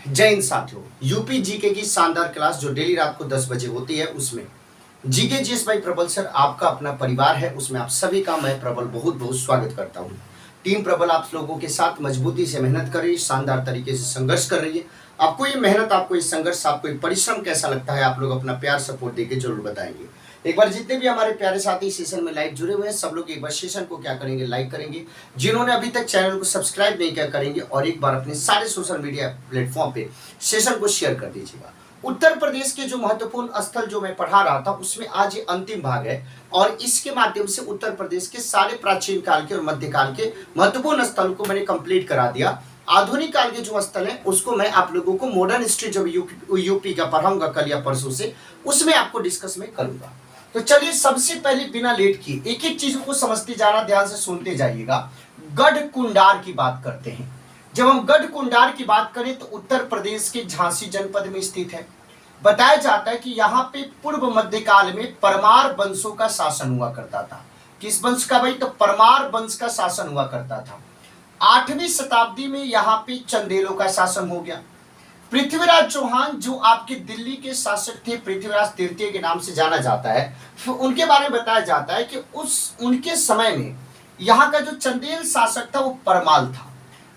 जय हिंद साथियों। UP GK की शानदार क्लास जो डेली रात को 10 बजे होती है उसमें जीके जीएस भाई प्रबल सर आपका अपना परिवार है, उसमें आप सभी का मैं प्रबल बहुत बहुत स्वागत करता हूं। टीम प्रबल आप लोगों के साथ मजबूती से मेहनत कर रही है, शानदार तरीके से संघर्ष कर रही है। आपको ये मेहनत, आपको ये संघर्ष, आपको ये परिश्रम कैसा लगता है, आप लोग अपना प्यार सपोर्ट देके जरूर बताएंगे। एक बार जितने भी हमारे प्यारे साथी सेशन में लाइव जुड़े हुए हैं सब लोग एक बार सेशन को क्या करेंगे, लाइक करेंगे। जिन्होंने अभी तक चैनल को सब्सक्राइब नहीं किया करेंगे और एक बार अपने सारे सोशल मीडिया प्लेटफॉर्म पे सेशन को शेयर कर दीजिएगा। उत्तर प्रदेश के जो महत्वपूर्ण स्थल जो मैं पढ़ा रहा था उसमें आज ये अंतिम भाग है और इसके माध्यम से उत्तर प्रदेश के सारे प्राचीन काल के और मध्यकाल के महत्वपूर्ण स्थल को मैंने कंप्लीट करा दिया। आधुनिक काल के जो स्थल है उसको मैं आप लोगों को मॉडर्न हिस्ट्री जब यूपी का पढ़ाऊंगा कल या परसों से, उसमें आपको डिस्कस में करूंगा। तो चलिए सबसे पहले बिना लेट किए एक एक चीजों को समझते जाना, ध्यान से सुनते जाइएगा। गढ़ कुंडार की बात करते हैं। जब हम गढ़ कुंडार की बात करें तो उत्तर प्रदेश के झांसी जनपद में स्थित है। बताया जाता है कि यहाँ पे पूर्व मध्यकाल में परमार वंशों का शासन हुआ करता था। किस वंश का भाई? तो परमार वंश का शासन हुआ करता था। 8वीं शताब्दी में यहाँ पे चंदेलों का शासन हो गया। पृथ्वीराज चौहान जो आपके दिल्ली के शासक थे, पृथ्वीराज तृतीय के नाम से जाना जाता है, तो उनके बारे में बताया जाता है कि उनके समय में यहाँ का जो चंदेल शासक था वो परमाल था,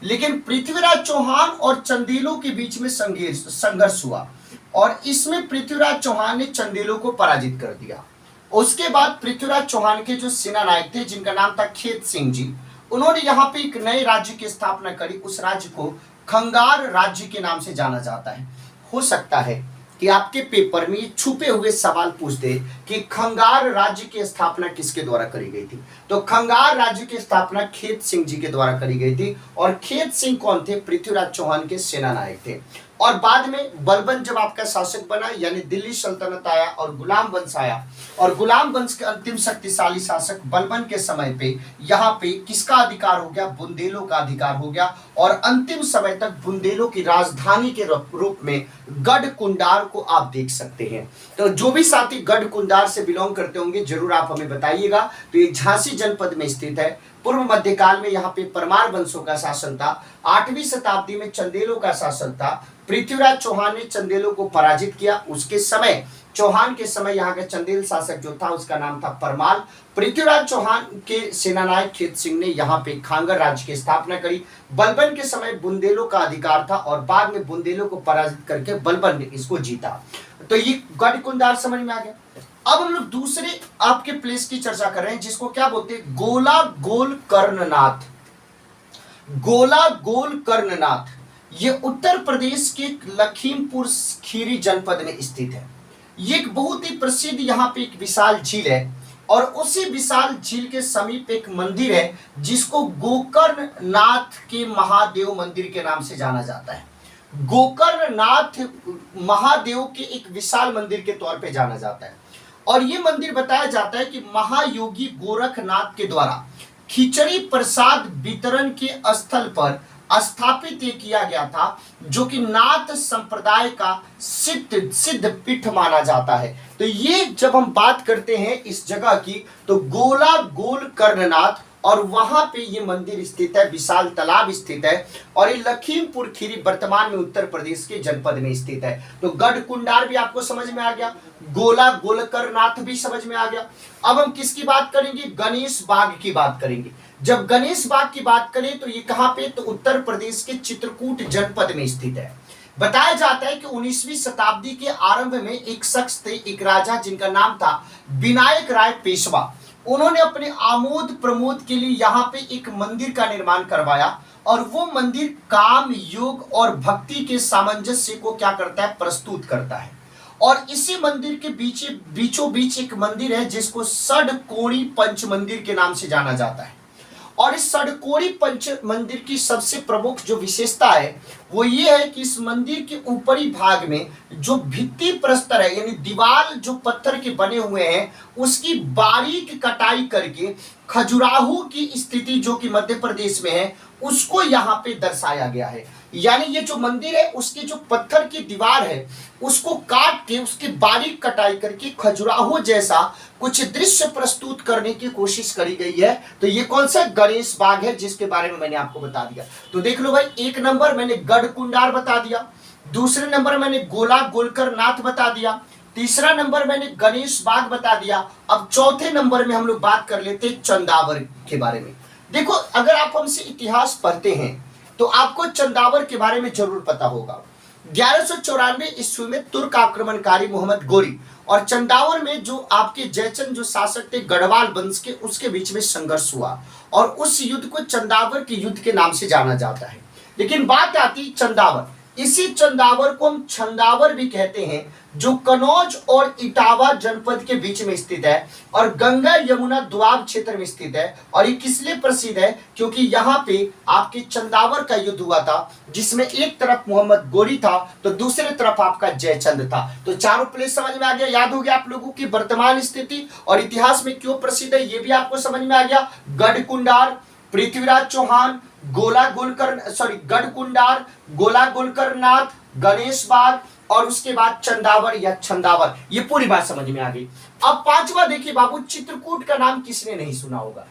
लेकिन पृथ्वीराज चौहान और चंदेलों के बीच में संघर्ष हुआ और इसमें पृथ्वीराज चौहान ने चंदेलों को पराजित कर दिया। उसके बाद पृथ्वीराज चौहान के जो सेना नायक थे जिनका नाम था खेत सिंह जी, उन्होंने यहाँ पे एक नए राज्य की स्थापना करी। उस राज्य को खंगार राज्य के नाम से जाना जाता है। हो सकता है कि आपके पेपर में छुपे हुए सवाल पूछ दे कि खंगार राज्य की स्थापना किसके द्वारा करी गई थी। तो खंगार राज्य की स्थापना खेत सिंह जी के द्वारा करी गई थी और खेत सिंह कौन थे? पृथ्वीराज चौहान के सेना नायक थे। और बाद में बलबन जब आपका शासक बना, यानी दिल्ली सल्तनत आया और गुलाम वंश आया और गुलाम वंश के अंतिम शक्तिशाली शासक बलबन के समय पे यहाँ पे किसका अधिकार हो गया? बुंदेलों का अधिकार हो गया और अंतिम समय तक बुंदेलों की राजधानी के रूप में गढ़ कुंडार को आप देख सकते हैं। तो जो भी साथी गढ़ कुंडार से बिलोंग करते होंगे जरूर आप हमें बताइएगा। तो ये झांसी जनपद में स्थित है। पूर्व मध्यकाल में यहाँ पे परमार वंशों का शासन था। 8वीं शताब्दी में चंदेलों का शासन था। पृथ्वीराज चौहान ने चंदेलों को पराजित किया। उसके समय, चौहान के समय, यहाँ का चंदेल शासक जो था उसका नाम था परमाल। पृथ्वीराज चौहान के सेनानायक खेत सिंह ने यहाँ पे खांगर राज्य की स्थापना करी। बलबन के समय बुंदेलों का अधिकार था और बाद में बुंदेलों को पराजित करके बलबन ने इसको जीता। तो ये गढ़ कुंडार समझ में आ गया। अब हम लोग दूसरे आपके प्लेस की चर्चा कर रहे हैं जिसको क्या बोलते हैं? गोला गोल कर्णनाथ। गोला गोल कर्णनाथ ये उत्तर प्रदेश के लखीमपुर खीरी जनपद में स्थित है। ये एक बहुत ही प्रसिद्ध यहाँ पे एक विशाल झील है और उसी विशाल झील के समीप एक मंदिर है जिसको गोकर्णनाथ के महादेव मंदिर के नाम से जाना जाता है। गोकर्णनाथ महादेव के एक विशाल मंदिर के तौर पे जाना जाता है और ये मंदिर बताया जाता है कि महायोगी गोरखनाथ के द्वारा खिचड़ी प्रसाद वितरण के स्थल पर स्थापित ये किया गया था, जो कि नाथ संप्रदाय का सिद्ध पीठ माना जाता है। तो ये जब हम बात करते हैं इस जगह की तो गोला गोल कर्णनाथ, और वहां पे ये मंदिर स्थित है, विशाल तालाब स्थित है और ये लखीमपुर खीरी वर्तमान में उत्तर प्रदेश के जनपद में स्थित है। तो गढ़ कुंडार भी आपको समझ में आ गया, गोला गोलकरनाथ भी समझ में आ गया। अब हम किसकी बात करेंगे? गणेश बाग की बात करेंगे। जब गणेश बाग की बात करें तो ये कहां पे? तो उत्तर प्रदेश के चित्रकूट जनपद में स्थित है। बताया जाता है कि 19वीं शताब्दी के आरंभ में एक शख्स थे, एक राजा जिनका नाम था विनायक राय पेशवा। उन्होंने अपने आमोद प्रमोद के लिए यहाँ पे एक मंदिर का निर्माण करवाया और वो मंदिर काम, योग और भक्ति के सामंजस्य को क्या करता है? प्रस्तुत करता है। और इसी मंदिर के बीचों बीच एक मंदिर है जिसको षडकोणी पंच मंदिर के नाम से जाना जाता है। और इस षडकोणी पंच मंदिर की सबसे प्रमुख जो विशेषता है वो ये है कि इस मंदिर के ऊपरी भाग में जो भित्ति प्रस्तर है, यानी दीवार जो पत्थर के बने हुए हैं, उसकी बारीक कटाई करके खजुराहो की स्थिति जो कि मध्य प्रदेश में है उसको यहाँ पे दर्शाया गया है। यानी ये जो मंदिर है उसकी जो पत्थर की दीवार है उसको काट के उसकी बारीक कटाई करके खजुराहो जैसा कुछ दृश्य प्रस्तुत करने की कोशिश करी गई है। तो ये कौन सा? गणेश बाग है जिसके बारे में मैंने आपको बता दिया। तो देख लो भाई, 1 नंबर मैंने गढ़ कुंडार बता दिया, दूसरे नंबर मैंने गोला गोलकर नाथ बता दिया, तीसरा नंबर मैंने गणेश बाग बता दिया। अब चौथे नंबर में हम लोग बात कर लेते हैं चंदावर के बारे में। देखो, अगर आप हमसे इतिहास पढ़ते हैं तो आपको चंदावर के बारे में जरूर पता होगा। 1194 ईस्वी में तुर्क आक्रमणकारी मोहम्मद गोरी और चंदावर में जो आपके जयचंद जो शासक थे गढ़वाल वंश के, उसके बीच में संघर्ष हुआ और उस युद्ध को चंदावर के युद्ध के नाम से जाना जाता है। लेकिन बात आती चंदावर, इसी चंदावर को हम छंदावर भी कहते हैं, जो कनौज और इटावा जनपद के बीच में स्थित है और गंगा यमुना दोआब क्षेत्र में स्थित है। और ये किस लिए प्रसिद्ध है? क्योंकि यहाँ पे आपके चंदावर का युद्ध हुआ था, जिसमें एक तरफ मोहम्मद गोरी था तो दूसरे तरफ आपका जयचंद था। तो चारों प्लेस समझ में आ गया, याद हो गया आप लोगों की वर्तमान स्थिति और इतिहास में क्यों प्रसिद्ध है, ये भी आपको समझ में आ गया। गढ़कुंडार, पृथ्वीराज चौहान, गढ़कुंडार, गोला गोलकर नाथ, गणेश बाग और उसके बाद चंदावर या छंदावर, ये पूरी बात समझ में आ गई। अब पांचवा देखिए बाबू, चित्रकूट का नाम किसने नहीं सुना होगा।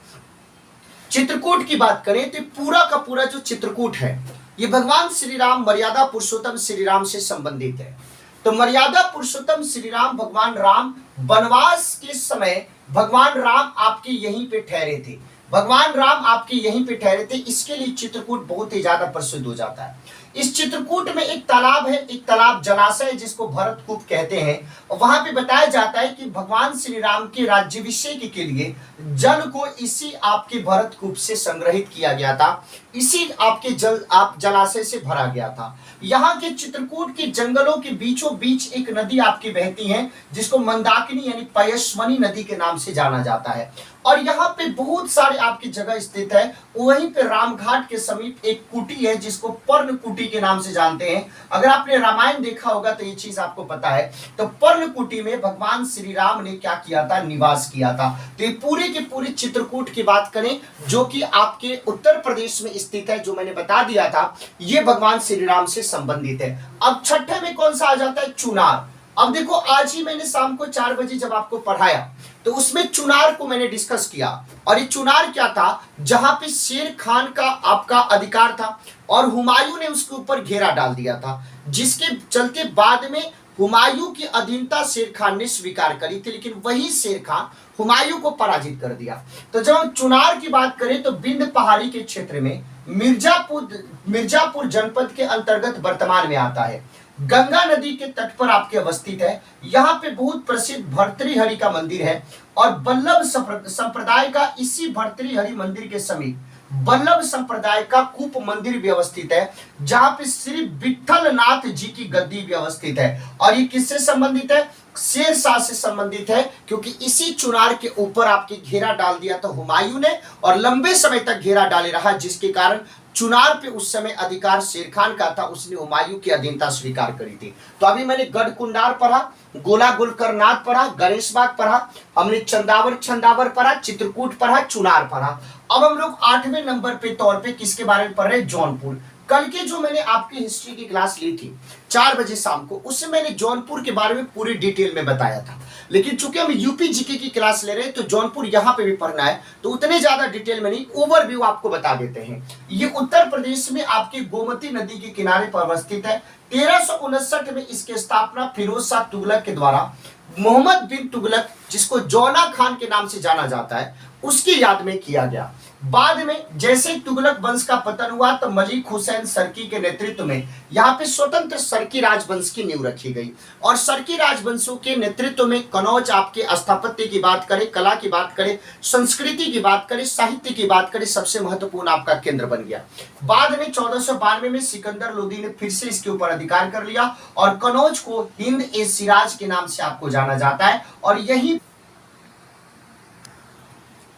चित्रकूट की बात करें तो पूरा का पूरा जो चित्रकूट है ये भगवान श्री राम मर्यादा पुरुषोत्तम श्री राम से संबंधित है। तो मर्यादा पुरुषोत्तम श्री राम, भगवान राम वनवास के समय भगवान राम आपके यहीं पे ठहरे थे, भगवान राम आपके यहीं पे ठहरे थे, इसके लिए चित्रकूट बहुत ही ज्यादा प्रसिद्ध हो जाता है। इस चित्रकूट में एक तालाब है, एक तालाब जलाशय है जिसको भरतकूप कहते हैं। और वहां पे बताया जाता है कि भगवान श्री राम के राज्याभिषेक के लिए जल को इसी आपके भरतकूप से संग्रहित किया गया था, इसी आपके जलाशय से भरा गया था। यहाँ के चित्रकूट के जंगलों के बीचों बीच एक नदी आपकी बहती है, जिसको मंदाकिनी यानी पयस्विनी नदी के नाम से जाना जाता है। और यहाँ पे बहुत सारे आपकी जगह स्थित है। वहीं पे रामघाट के समीप एक कुटी है जिसको पर्णकुटी के नाम से जानते हैं। अगर आपने रामायण देखा होगा तो ये चीज आपको पता है। तो पर्णकुटी में भगवान श्री राम ने क्या किया था, निवास किया था। तो ये पूरे के पूरे चित्रकूट की बात करें जो कि आपके उत्तर प्रदेश में स्थित है, जो मैंने बता दिया था, ये भगवान श्री राम से संबंधित है। अब छठे में कौन सा आ जाता है, चुनार। अब देखो, आज ही मैंने शाम को 4 बजे जब आपको पढ़ाया तो उसमें चुनार को मैंने डिस्कस किया। और ये चुनार क्या था, जहां पे शेर खान का आपका अधिकार था और हुमायूं ने उसके ऊपर घेरा डाल दिया था, जिसके चलते बाद में हुमायूं की अधीनता शेर खान ने स्वीकार करी थी, लेकिन वही शेर खान हुमायूं को पराजित कर दिया। तो जब हम चुनार की बात करें तो बिंद पहाड़ी के क्षेत्र में मिर्जापुर जनपद के अंतर्गत वर्तमान में आता है। गंगा नदी के तट पर आपके अवस्थित है। यहाँ पे बहुत प्रसिद्ध भर्तृहरि का मंदिर है और बल्लभ संप्रदाय का इसी भर्तृहरि मंदिर के समीप बल्लभ संप्रदाय का कूप मंदिर भी अवस्थित है, जहां पे श्री विठल नाथ जी की गद्दी भी अवस्थित है। और ये किससे संबंधित है, शेरशाह से संबंधित है, क्योंकि इसी चुनार के ऊपर आपके घेरा डाल दिया था हुमायूं ने और लंबे समय तक घेरा डाले रहा, जिसके कारण चुनार पे उस समय अधिकार शेर खान का था, उसने हुमायूं की अधीनता स्वीकार करी थी। तो अभी मैंने गढ़कुंडार पढ़ा, गोला गोलकर नाथ पढ़ा, गणेश बाग पढ़ा, हमने छंदावर पढ़ा, चित्रकूट पढ़ा, चुनार पढ़ा। अब हम लोग 8वें नंबर पे तौर पे किसके बारे में पढ़ रहे हैं, जौनपुर। कल के जो मैंने आपकी हिस्ट्री की क्लास ली थी 4 बजे शाम को, उससे मैंने जौनपुर के बारे में पूरी डिटेल में बताया था। लेकिन चूंकि हम यूपी जीके की क्लास ले रहे हैं तो जौनपुर यहाँ पे भी पढ़ना है, तो उतने ज्यादा डिटेल में नहीं, ओवरव्यू आपको बता देते हैं। ये उत्तर प्रदेश में आपकी गोमती नदी के किनारे पर अवस्थित है। 1359 में इसकी स्थापना फिरोज शाह तुगलक के द्वारा मोहम्मद बिन तुगलक, जिसको जौना खान के नाम से जाना जाता है, उसकी याद में किया गया। बाद में जैसे तुगलक वंश का पतन हुआ तो मलिक हुसैन सरकी के नेतृत्व में यहाँ पे स्वतंत्र सरकी राजवंश की नींव रखी गई। और सरकी राजवंशों के नेतृत्व में कनौज आपके स्थापत्य की बात करें, कला की बात करें, संस्कृति की बात करें, साहित्य की बात करें, सबसे महत्वपूर्ण आपका केंद्र बन गया। बाद में 1492 में सिकंदर लोदी ने फिर से इसके ऊपर अधिकार कर लिया और कनौज को हिंद ए सिराज के नाम से आपको जाना जाता है। और यही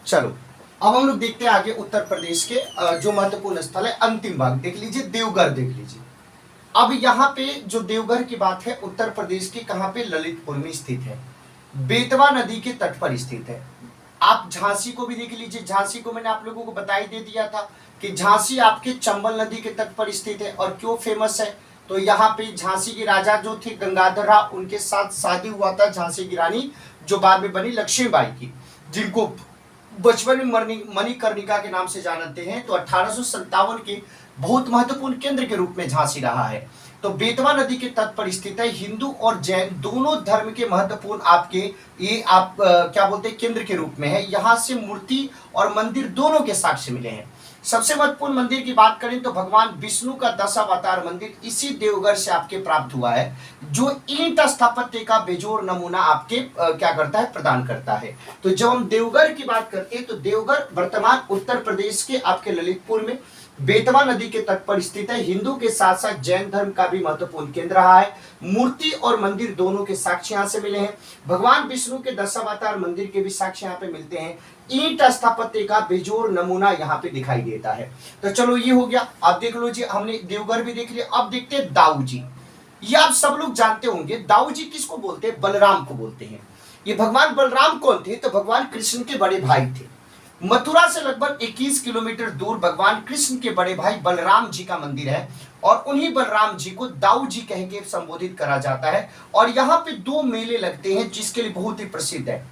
चलो अब हम लोग देखते हैं आगे उत्तर प्रदेश के जो महत्वपूर्ण स्थल है। अंतिम भाग देख लीजिए, देवघर देख लीजिए। अब यहाँ पे जो देवघर की बात है उत्तर प्रदेश के कहाँ पे, ललितपुर में स्थित है, बेतवा नदी के तट पर स्थित है। आप झांसी को भी देख लीजिए, झांसी को मैंने आप लोगों को बताई दे दिया था कि झांसी आपके चंबल नदी के तट पर स्थित है। और क्यों फेमस है, तो यहाँ पे झांसी की राजा जो थी गंगाधर राव, उनके साथ शादी हुआ था झांसी की रानी जो बाद में बनी लक्ष्मीबाई की, जिनको बचपन में मणिकर्णिका के नाम से जानते हैं। तो 1857 के बहुत महत्वपूर्ण केंद्र के रूप में झांसी रहा है। तो बेतवा नदी के तट पर स्थित है। हिंदू और जैन दोनों धर्म के महत्वपूर्ण आपके ये आप क्या बोलते हैं केंद्र के रूप में है। यहाँ से मूर्ति और मंदिर दोनों के साक्ष्य मिले हैं। सबसे महत्वपूर्ण मंदिर की बात करें तो भगवान विष्णु का दशावतार मंदिर इसी देवघर से आपके प्राप्त हुआ है, जो ईंट स्थापत्य का बेजोड़ नमूना आपके क्या करता है प्रदान करता है। तो जब हम देवघर की बात करते हैं तो देवघर वर्तमान उत्तर प्रदेश के आपके ललितपुर में बेतवा नदी के तट पर स्थित है। हिंदू के साथ साथ जैन धर्म का भी महत्वपूर्ण केंद्र रहा है। मूर्ति और मंदिर दोनों के साक्ष्य यहाँ से मिले हैं। भगवान विष्णु के दशावतार मंदिर के भी साक्ष्य यहाँ पे मिलते हैं। ईंट स्थापत्य का बेजोड़ नमूना यहाँ पे दिखाई देता है। तो चलो ये हो गया। अब देख लो जी, हमने देवघर भी देख लिया। अब देखते हैं दाऊ जी। ये आप सब लोग जानते होंगे, दाऊ जी किसको बोलते हैं? बलराम को बोलते हैं। ये भगवान बलराम कौन थे? तो भगवान कृष्ण के बड़े भाई थे। मथुरा से लगभग 21 किलोमीटर दूर भगवान कृष्ण के बड़े भाई बलराम जी का मंदिर है और उन्हीं बलराम जी को दाऊ जी कह के संबोधित करा जाता है। और यहाँ पे दो मेले लगते हैं जिसके लिए बहुत ही प्रसिद्ध है।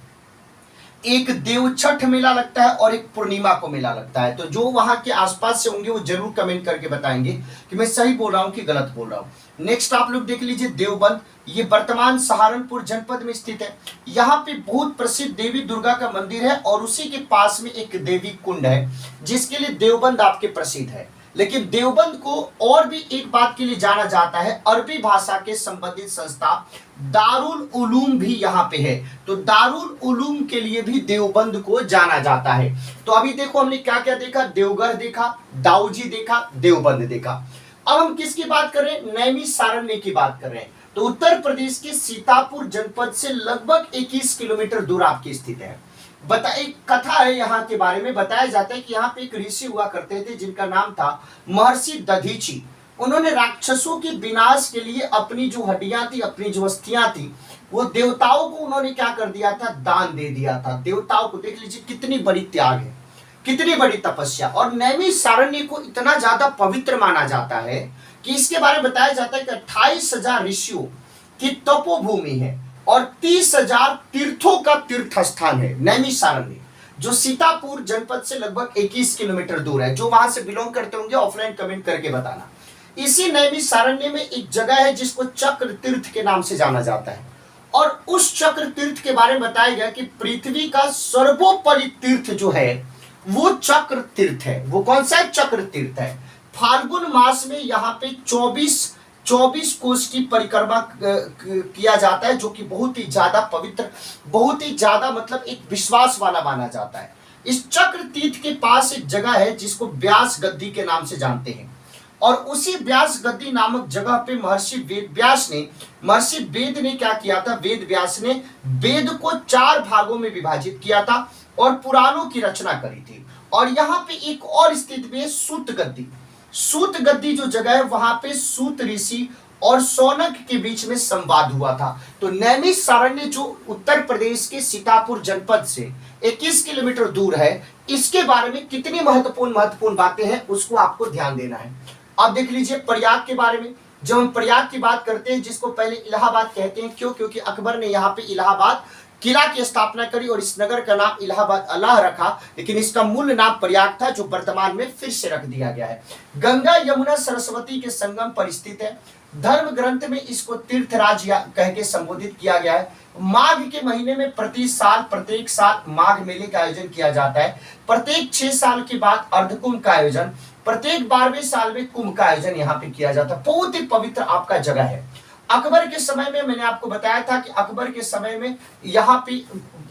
एक देव छठ मेला लगता है और एक पूर्णिमा को मेला लगता है। तो जो वहां के आसपास से होंगे वो जरूर कमेंट करके बताएंगे कि मैं सही बोल रहा हूं कि गलत बोल रहा हूं। नेक्स्ट आप लोग देख लीजिए देवबंद। ये वर्तमान सहारनपुर जनपद में स्थित है। यहाँ पे बहुत प्रसिद्ध देवी दुर्गा का मंदिर है और उसी के पास में एक देवी कुंड है जिसके लिए देवबंद आपके प्रसिद्ध है। लेकिन देवबंद को और भी एक बात के लिए जाना जाता है, अरबी भाषा के संबंधित संस्था दारुल उलूम भी यहाँ पे है। तो दारुल उलूम के लिए भी देवबंद को जाना जाता है। तो अभी देखो हमने क्या क्या देखा, देवघर देखा, दाऊजी देखा, देवबंद देखा। अब हम किसकी बात कर रहे हैं? नैमिषारण्य की बात कर रहे हैं। तो उत्तर प्रदेश के सीतापुर जनपद से लगभग 21 किलोमीटर दूर आपकी स्थित है। एक कथा है यहाँ के बारे में। बताया जाता है कि यहाँ पे एक ऋषि हुआ करते थे जिनका नाम था महर्षि दधीची। उन्होंने राक्षसों के विनाश के लिए अपनी जो हड्डियां थी, अपनी जो अस्थियां थी, वो देवताओं को उन्होंने क्या कर दिया था? दान दे दिया था। देवताओं को देख लीजिए कितनी बड़ी त्याग है, कितनी बड़ी तपस्या। और नैमिषारण्य को इतना ज्यादा पवित्र माना जाता है कि इसके बारे में बताया जाता है कि 28,000 ऋषियों की तपोभूमि है और 30,000 तीर्थों का तीर्थ स्थान है नैमिषारण्य, जो सीतापुर जनपद से लगभग 21 किलोमीटर दूर है। जो वहां से बिलोंग करते होंगे ऑफलाइन कमेंट करके बताना। इसी नैमिषारण्य में एक जगह है जिसको चक्र तीर्थ के नाम से जाना जाता है और उस चक्र तीर्थ के बारे में बताया गया कि पृथ्वी का सर्वोपरि तीर्थ जो है वो चक्र तीर्थ है। वो कौन सा चक्र तीर्थ है? फाल्गुन मास में यहाँ पे 24 कोस की परिक्रमा किया जाता है, जो कि बहुत ही ज्यादा पवित्र, बहुत ही ज्यादा मतलब एक विश्वास वाला माना जाता है। इस चक्र तीर्थ के पास एक जगह है जिसको व्यास गद्दी के नाम से जानते हैं और उसी व्यास गद्दी नामक जगह पे महर्षि वेद ने क्या किया था? वेद व्यास ने वेद को 4 भागों में विभाजित किया था और पुराणों की रचना करी थी। और यहाँ पे एक और स्थित भी है सूत गद्दी। सूत गद्दी जो जगह है वहां पे सूत ऋषि और सौनक के बीच में संवाद हुआ था। तो नैमिषारण्य जो उत्तर प्रदेश के सीतापुर जनपद से 21 किलोमीटर दूर है, इसके बारे में कितनी महत्वपूर्ण बातें हैं उसको आपको ध्यान देना है। अब देख लीजिए प्रयाग के बारे में। जब हम प्रयाग की बात करते हैं, जिसको पहले इलाहाबाद कहते हैं, क्यों? क्योंकि अकबर ने यहाँ पे इलाहाबाद किला की स्थापना करी और इस नगर का नाम इलाहाबाद अल्लाह रखा, लेकिन इसका मूल नाम प्रयाग था जो वर्तमान में फिर से रख दिया गया है। गंगा यमुना सरस्वती के संगम पर स्थित है। धर्म ग्रंथ में इसको तीर्थराज कह के संबोधित किया गया है। माघ के महीने में प्रत्येक साल माघ मेले का आयोजन किया जाता है। प्रत्येक 6 साल के बाद अर्धकुंभ का आयोजन, प्रत्येक 12वें साल में कुंभ का आयोजन यहाँ पे किया जाता है। बहुत ही पवित्र आपका जगह है। अकबर के समय में मैंने आपको बताया था कि अकबर के समय में यहाँ पे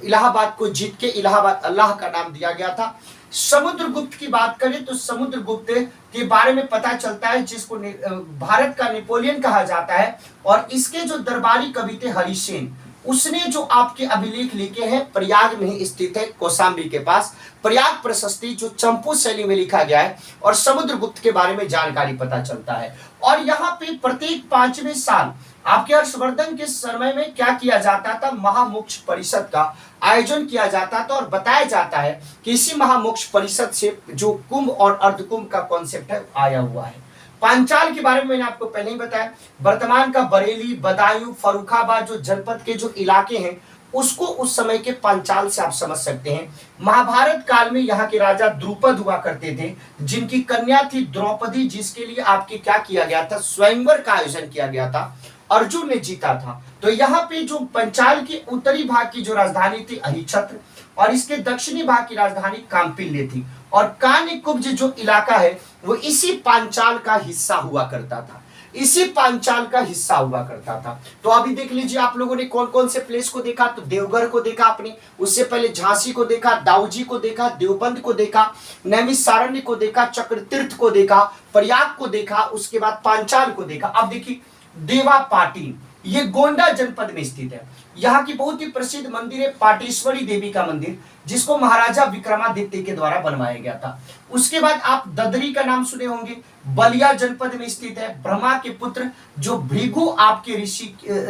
इलाहाबाद को जीत के इलाहाबाद अल्लाह का नाम दिया गया था। समुद्रगुप्त की बात करें तो समुद्रगुप्त के बारे में पता चलता है, जिसको भारत का नेपोलियन कहा जाता है। और इसके जो दरबारी कवि थे हरिसेन, उसने जो आपके अभिलेख लिखे हैं प्रयाग में ही स्थित है, कौशाम्बी के पास। प्रयाग प्रशस्ति जो चंपू शैली में लिखा गया है और समुद्रगुप्त के बारे में जानकारी पता चलता है। और यहाँ पे प्रत्येक 5वें साल आपके हर्षवर्धन के समय में क्या किया जाता था? महामोक्ष परिषद का आयोजन किया जाता था और बताया जाता है कि इसी महामोक्ष परिषद से जो कुंभ और अर्धकुंभ का कॉन्सेप्ट है आया हुआ है। पांचाल के बारे में मैंने आपको पहले ही बताया। वर्तमान का बरेली, बदायूं, फर्रुखाबाद जो जनपद के जो इलाके हैं उसको उस समय के पांचाल से आप समझ सकते हैं। महाभारत काल में यहाँ के राजा द्रुपद हुआ करते थे, जिनकी कन्या थी द्रौपदी, जिसके लिए आपके क्या किया गया था, स्वयंवर का आयोजन किया गया था। अर्जुन ने जीता था। तो यहाँ पे जो पंचाल के उत्तरी भाग की जो राजधानी थी अहिछत्र, और इसके दक्षिणी भाग की राजधानी काम्पिल्य थी, और कान्यकुब्ज जो इलाका है वो इसी पांचाल का हिस्सा हुआ करता था, इसी पांचाल का हिस्सा हुआ करता था। तो अभी देख लीजिए आप लोगों ने कौन कौन से प्लेस को देखा, तो देवघर को देखा आपने, उससे पहले झांसी को देखा, दाऊजी को देखा, देवबंद को देखा, नैमिषारण्य को देखा, चक्रतीर्थ को देखा, प्रयाग को देखा, उसके बाद पांचाल को देखा। अब देखिए देवा पाटी, ये गोंडा जनपद में स्थित है। यहाँ की बहुत ही प्रसिद्ध मंदिर है पाटेश्वरी देवी का मंदिर, जिसको महाराजा विक्रमादित्य के द्वारा बनवाया गया था। उसके बाद आप ददरी का नाम सुने होंगे, बलिया जनपद में स्थित है। ब्रह्मा के पुत्र जो भृगु आपके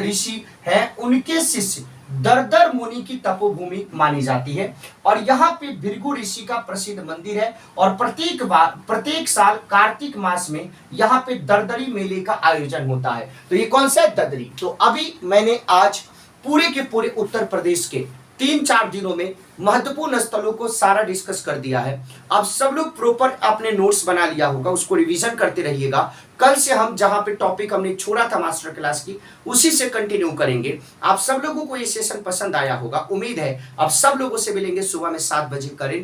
ऋषि हैं, उनके शिष्य दरदर मुनि की तपोभूमि मानी जाती है, और यहाँ पे भृगु ऋषि का प्रसिद्ध मंदिर है। और प्रत्येक साल कार्तिक मास में यहाँ पे दरदरी मेले का आयोजन होता है। तो ये कौन सा है, ददरी। तो अभी मैंने आज पूरे के पूरे उत्तर प्रदेश के 3-4 दिनों में महत्वपूर्ण स्थलों को सारा डिस्कस कर दिया है। अब सब लोग प्रॉपर अपने नोट्स बना लिया होगा, उसको रिवीजन करते रहिएगा। कल से हम जहां पे टॉपिक हमने छोड़ा था मास्टर क्लास की, उसी से कंटिन्यू करेंगे। आप सब लोगों को ये सेशन पसंद आया होगा, उम्मीद है। अब सब लोगों से मिलेंगे सुबह में 7 बजे करेंट